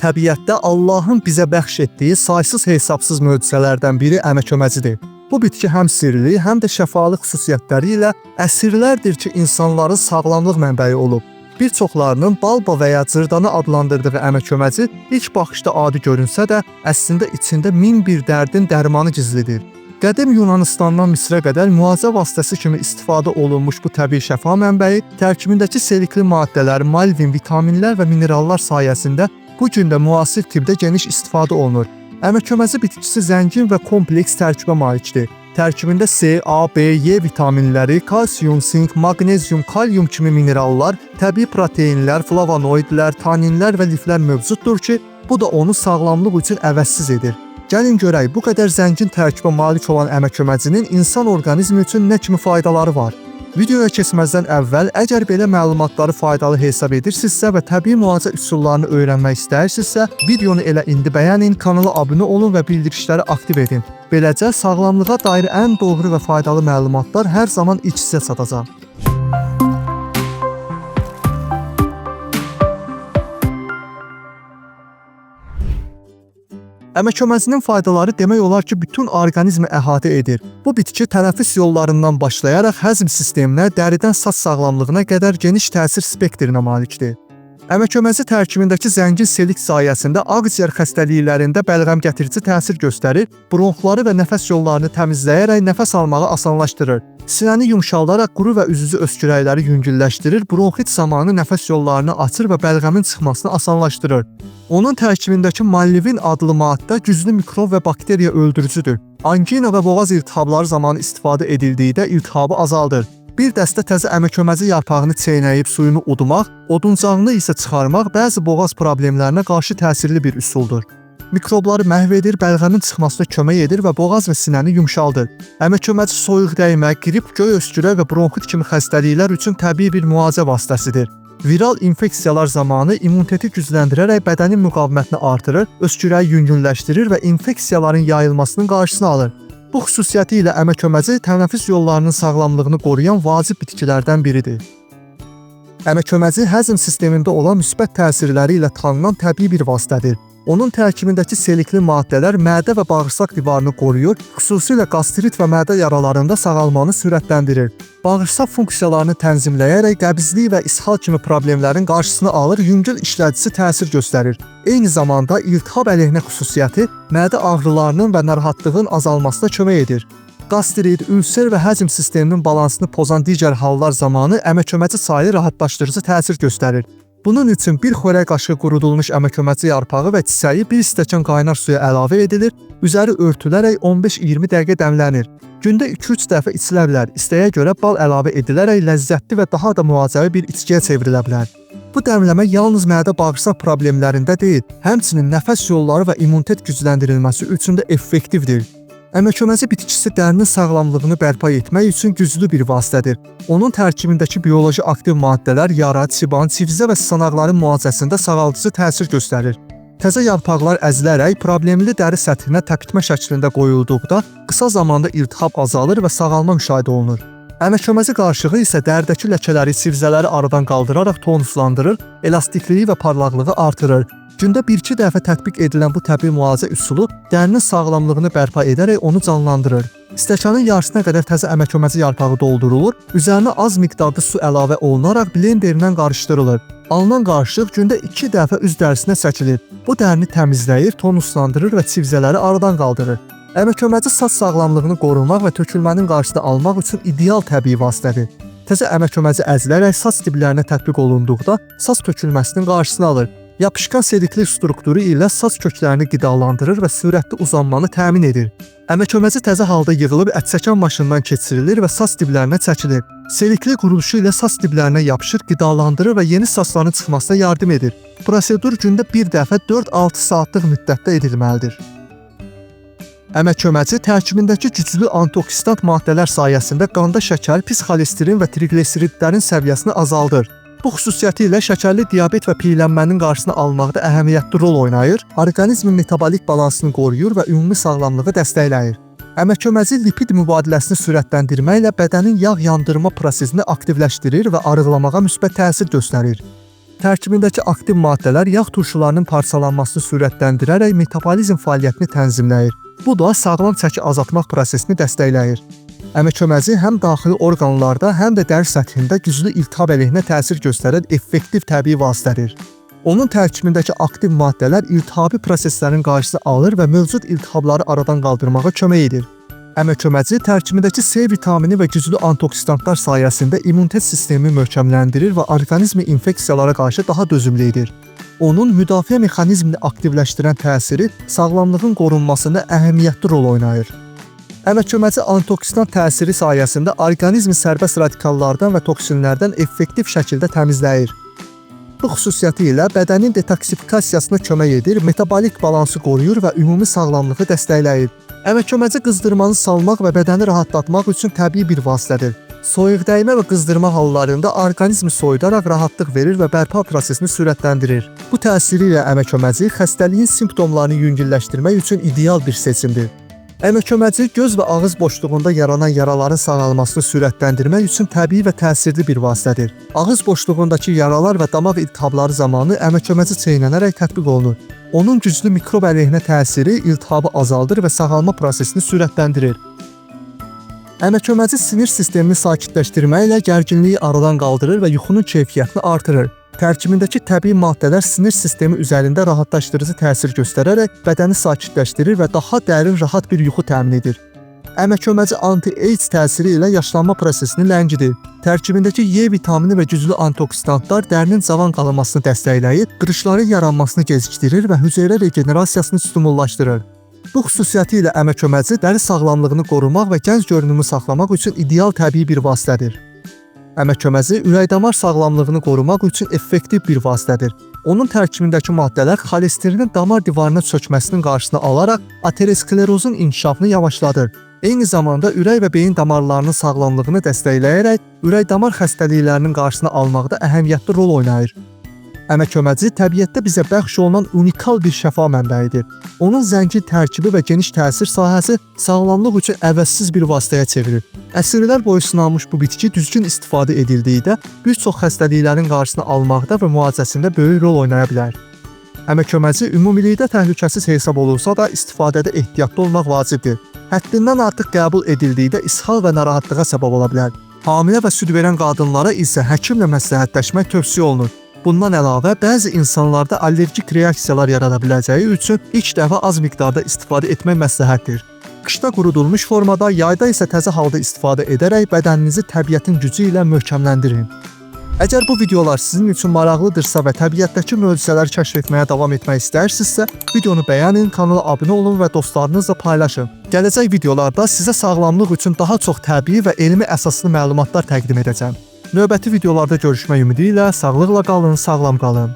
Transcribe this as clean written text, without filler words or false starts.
təbiətdə Allahın bizə bəxş etdiyi saysız-hesabsız möcüzələrdən biri əməköməzidir. Bu bitki həm sirli, həm də şəfalı xüsusiyyətləri ilə əsrlərdir ki, insanların sağlamlıq mənbəyi olub. Bir çoxlarının balba və ya cırdanı adlandırdığı əməköməzi ilk baxışda adi görünsə də, əslində içində min bir dərdin dərmanı gizlidir. Qədim Yunanistandan Misrə qədər müalicə vasitəsi kimi istifadə olunmuş bu təbii şəfa mənbəyi tərkibindəki selikli maddələr, malvin, vitaminlər və minerallar sayəsində bu gün də müasir tibbdə geniş istifadə olunur. Əməköməzi bitkisi zəngin və kompleks tərkibə malikdir. Tərkibində C, A, B, Y vitaminləri, kalsium, sink, maqnezium, kalyum kimi minerallar, təbii proteinlər, flavonoidlər, taninlər və liflər mövcuddur ki, bu da onu sağlamlıq üçün əvəzsiz edir. Gəlin görək, bu qədər zəngin tərkibə malik olan əməköməzinin insan orqanizmi üçün nə kimi faydaları var? Videoya keçməzdən əvvəl, əgər belə məlumatları faydalı hesab edirsinizsə və təbii müalicə üsullarını öyrənmək istəyirsinizsə, videonu elə indi bəyənin, kanala abunə olun və bildirişləri aktiv edin. Beləcə, sağlamlığa dair ən doğru və faydalı məlumatlar hər zaman ilk sizə çatacaq. Əməköməzinin faydaları demək olar ki, bütün orqanizmi əhatə edir. Bu bitki tənəffüs yollarından başlayaraq həzm sisteminə, dəridən saç sağlamlığına qədər geniş təsir spektrinə malikdir. Əməköməzi tərkibindəki zəngin selik sayəsində ağciyər xəstəliklərində bəlğəm gətirici təsir göstərir, bronxları və nəfəs yollarını təmizləyərək nəfəs almağı asanlaşdırır. Sinəni yumşaldaraq quru və üz-üzü öskürəkləri yüngülləşdirir, bronxit zamanı nəfəs yollarını açır və bəlğəmin çıxmasını asanlaşdırır. Onun tərkibindəki mallivin adlı maddə güclü mikrob və bakteriya öldürücüdür. Angina və boğaz iltihabları zamanı istifadə edildikdə iltihabı azaldır. Bir dəstə təzə əməköməzi yarpağını çeynəyib suyunu udumaq, oduncağını isə çıxarmaq bəzi boğaz problemlərinə qarşı təsirli bir üsuldur. Mikrobları məhv edir, bəlğəmin çıxmasına kömək edir və boğaz və sinəni yumşaldır. Əməköməzi soyuq dəymə, qrip, göy öskürək və bronxit kimi xəstəliklər üçün təbii bir müalicə vasitəsidir. Viral infeksiyalar zamanı immuniteti gücləndirərək bədənin müqavimətini artırır, öskürəyi yüngülləşdirir və infeksiyaların yayılmasının qarşısını alır. Bu xüsusiyyəti ilə əməköməzi tənəffüs yollarının sağlamlığını qoruyan vacib bitkilərdən biridir. Əməköməzi həzm sistemində olan müsbət təsirləri ilə tanınan təbii bir vasitədir. Onun tərkibindəki selikli maddələr mədə və bağırsaq divarını qoruyur, xüsusilə qastrit və mədə yaralarında sağalmanı sürətləndirir. Bağırsaq funksiyalarını tənzimləyərək qəbizlik və ishal kimi problemlərin qarşısını alır, yüngül işlədicisi təsir göstərir. Eyni zamanda iltihab əleyhinə xüsusiyyəti mədə ağrılarının və narahatlığın azalmasına kömək edir. Qastrit, ülser və həzm sisteminin balansını pozan digər hallar zamanı əməköməzi çayı rahatlaşdırıcı təsir göstərir. Bunun üçün bir xörək qaşığı qurudulmuş əməköməzi yarpağı və çiçəyi bir stəkan qaynar suya əlavə edilir, üzəri örtülərək 15-20 dəqiqə dəmlənir. Gündə 2-3 dəfə içilə bilər, istəyə görə bal əlavə edilərək ləzzətli və daha da müalicəvi bir içkiyə çevrilə bilər. Bu dəmləmə yalnız mədə-bağırsaq problemlərində deyil, həmçinin nəfəs yolları və immunitet gücləndirilməsi üçün də effektivdir. Əməköməzi bitkisi dərinin sağlamlığını bərpa etmək üçün güclü bir vasitədir. Onun tərkibindəki bioloji aktiv maddələr yara, çiban, civizə və sısanaqların müalicəsində sağaldıcı təsir göstərir. Təzə yarpaqlar əzilərək problemli dəri səthinə təpitmə şəklində qoyulduqda qısa zamanda iltihab azalır və sağalma müşahidə olunur. Əməköməzi qarışığı isə dəridəki ləkələri, civizələri aradan qaldıraraq tonuslandırır, elastikliyi və parlaqlığı artırır. Gündə 1-2 dəfə tətbiq edilən bu təbii müalicə üsulu dərinin sağlamlığını bərpa edərək onu canlandırır. Stəkanın yarısına qədər təzə əməköməzi yarpağı doldurulur, üzərinə az miqdarda su əlavə olunaraq blenderlə qarışdırılır. Alınan qarışıq gündə 2 dəfə üz dərisinə çəkilir. Bu dərini təmizləyir, tonuslandırır və civizələri aradan qaldırır. Əməköməzi saç sağlamlığını qorumaq və tökülmənin qarşısını almaq üçün ideal təbii vasitədir. Təzə əməköməzi əzilərək saç diblərinə tətbiq olunduqda saç tökülməsinin qarşısını alır. Yapışqan selikli strukturu ilə saç köklərini qidalandırır və sürətli uzanmanı təmin edir. Əməköməzi təzə halda yığılıb ətçəkən maşından keçirilir və saç diblərinə çəkilir. Selikli quruluşu ilə saç diblərinə yapışır, qidalandırır və yeni saçların çıxmasına yardım edir. Prosedur gündə bir dəfə 4-6 saatlıq müddətdə edilməlidir. Əməköməzi tərkibindəki güclü antioksidant maddələr sayəsində qanda şəkər, pis xolesterin və triqlisiridlərin səviyyəsini azaldır. Bu xüsusiyyəti ilə şəkərli diabet və piyələnmənin qarşısını almaqda əhəmiyyətli rol oynayır, orqanizmin metabolik balansını qoruyur və ümumi sağlamlığı dəstəkləyir. Əməköməzi lipid mübadiləsini sürətləndirməklə bədənin yağ yandırma prosesini aktivləşdirir və arıqlamağa müsbət təsir göstərir. tərkibindəki aktiv maddələr yağ turşularının parçalanmasını sürətləndirərək metabolizm fəaliyyətini tənzimləyir. Bu da sağlam çəki azaltmaq prosesini dəstəkləyir. Əməköməzi həm daxili orqanlarda, həm də dəri səthində güclü iltihab əleyhinə təsir göstərən effektiv təbii vasitədir. Onun tərkibindəki aktiv maddələr iltihabi proseslərin qarşısını alır və mövcud iltihabları aradan qaldırmağa kömək edir. Əməköməzi tərkibindəki C vitamini və güclü antioksidanlar sayəsində immunitet sistemini möhkəmləndirir və orqanizmi infeksiyalara qarşı daha dözümlü edir. Onun müdafiə mexanizmini aktivləşdirən təsiri sağlamlığın qorunmasında əhəmiyyətli rol oynayır. Əməköməzi antioksidant təsiri sayəsində orqanizmi sərbəst radikallardan və toksinlərdən effektiv şəkildə təmizləyir. Bu xüsusiyyəti ilə bədənin detoksifikasiyasına kömək edir, metabolik balansı qoruyur və ümumi sağlamlığı dəstəkləyir. Əməköməzi qızdırmanı salmaq və bədəni rahatlatmaq üçün təbii bir vasitədir. Soyuq dəymə və qızdırma hallarında orqanizmi soyudaraq rahatlıq verir və bərpa prosesini sürətləndirir. Bu təsiri ilə əməköməzi xəstəliyin simptomlarını yüngülləşdirmək üçün ideal bir seçimdir. Əməköməzi göz və ağız boşluğunda yaranan yaraların sağalmasını sürətləndirmək üçün təbii və təsirli bir vasitədir. Ağız boşluğundakı yaralar və damaq iltihabları zamanı əməköməzi çeynənərək tətbiq olunur. Onun güclü mikrob əleyhinə təsiri iltihabı azaldır və sağalma prosesini sürətləndirir. Əməköməzi sinir sistemini sakitləşdirməklə gərginliyi aradan qaldırır və yuxunun keyfiyyətini artırır. Tərkibindəki təbii maddələr sinir sistemi üzərində rahatlaşdırıcı təsir göstərərək bədəni sakitləşdirir və daha dərin, rahat bir yuxu təmin edir. Əməköməzi anti-AIDS təsiri ilə yaşlanma prosesini ləngidir. Tərkibindəki Y vitamini və güclü antioksidantlar dərinin cavan qalmasını dəstəkləyir, qırışların yaranmasını gecikdirir və hüceyrə regenerasiyasını stimullaşdırır. Bu xüsusiyyəti ilə əməköməzi dəri sağlamlığını qorumaq və gənc görünümü saxlamaq üçün ideal təbii bir vasitədir. Əməköməzi ürək-damar sağlamlığını qorumaq üçün effektiv bir vasitədir. Onun tərkibindəki maddələr xolesterinin damar divarına çökməsinin qarşısını alaraq aterosklerozun inkişafını yavaşladır. Eyni zamanda ürək və beyin damarlarının sağlamlığını dəstəkləyərək ürək-damar xəstəliklərinin qarşısını almaqda əhəmiyyətli rol oynayır. Əməköməzi təbiətdə bizə bəxş olunan unikal bir şəfa mənbəyidir. Onun zəngin tərkibi və geniş təsir sahəsi sağlamlıq üçün əvəzsiz bir vasitəyə çevirir. Əsrlər boyu sınanmış bu bitki düzgün istifadə edildikdə bir çox xəstəliklərin qarşısını almaqda və müalicəsində böyük rol oynaya bilər. Əməköməzi ümumilikdə təhlükəsiz hesab olursa da istifadədə ehtiyatlı olmaq vacibdir. Həddindən artıq qəbul edildikdə ishal və narahatlığa səbəb ola bilər. Hamilə və süd verən qadınlara isə həkimlə məsləhətləşmək tövsiyə olunur. Bundan əlavə, bəzi insanlarda allergik reaksiyalar yarada biləcəyi üçün ilk dəfə az miqdarda istifadə etmək məsləhətdir. Qışda qurudulmuş formada, yayda isə təzə halda istifadə edərək bədəninizi təbiətin gücü ilə möhkəmləndirin. Əgər bu videolar sizin üçün maraqlıdırsa və təbiətdəki möcüzələri kəşf etməyə davam etmək istəyirsinizsə, videonu bəyənin, kanala abunə olun və dostlarınızla paylaşın. Gələcək videolarda sizə sağlamlıq üçün daha çox təbii və elmi əsaslı məlumatlar təqdim edəcəm. Növbəti videolarda görüşmək ümidi ilə sağlıqla qalın, sağlam qalın.